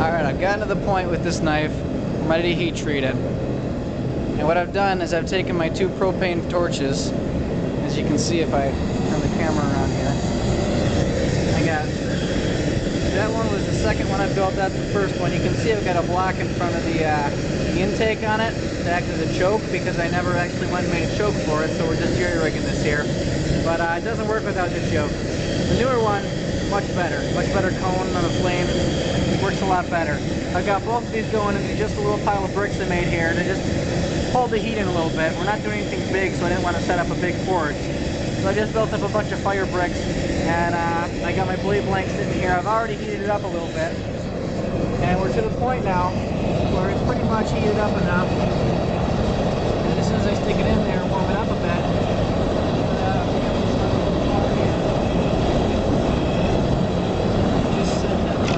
Alright, I've gotten to the point with this knife. I'm ready to heat treat it. And what I've done is I've taken my 2 propane torches. As you can see if I turn the camera around here. That one was the second one I built, that's the first one. You can see I've got a block in front of the intake on it to act as a choke because I never actually went and made a choke for it, so we're just jury-rigging this here. But it doesn't work without the choke. The newer one, much better cone on the flame. Works a lot better. I've got both of these going into just a little pile of bricks I made here to just hold the heat in a little bit. We're not doing anything big, so I didn't want to set up a big forge. So I just built up a bunch of fire bricks, and I got my blade blank sitting here. I've already heated it up a little bit, and we're to the point now where it's pretty much heated up enough. And as soon as I stick it in there and warm it up a bit, just set that up.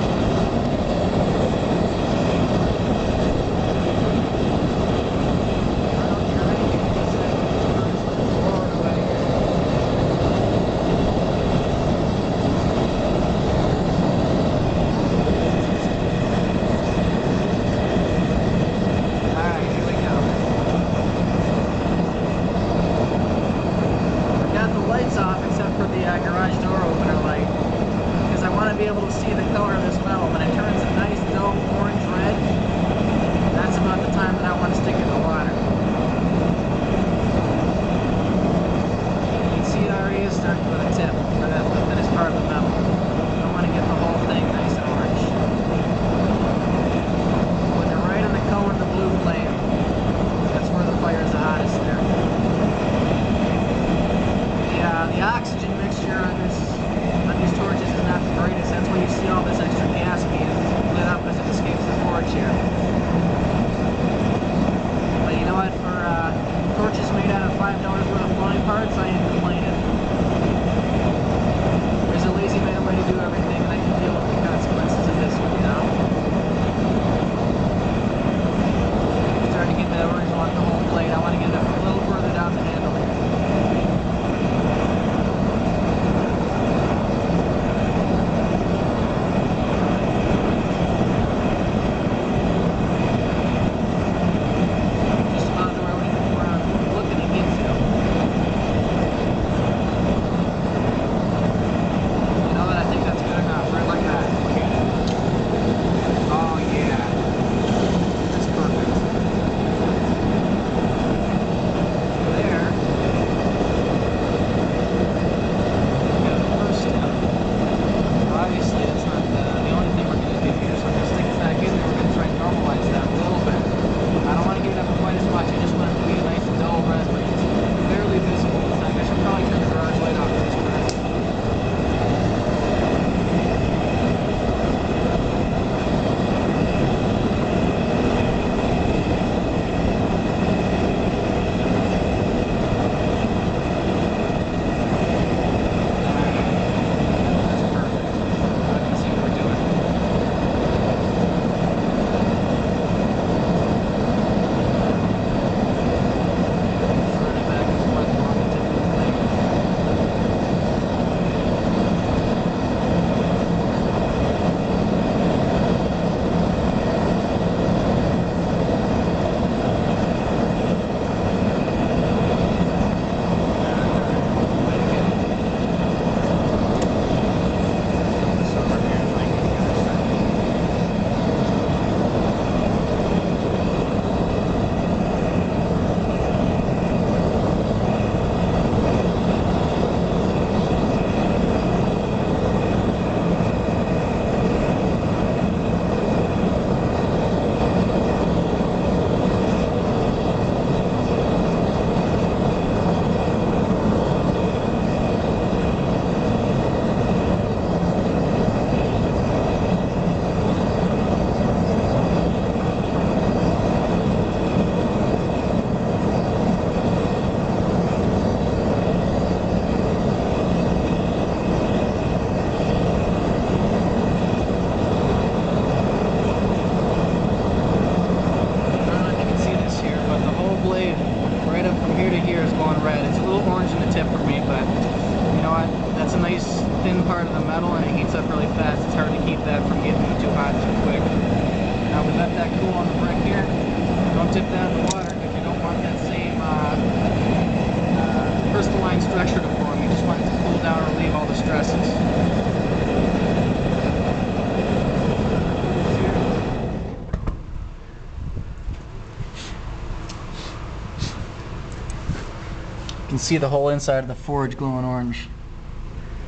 down the water because you don't want that same crystalline structure to form. You just want it to cool down and relieve all the stresses. You can see the whole inside of the forge glowing orange.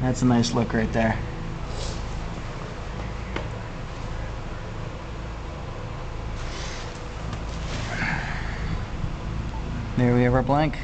That's a nice look right there. There we have our blank.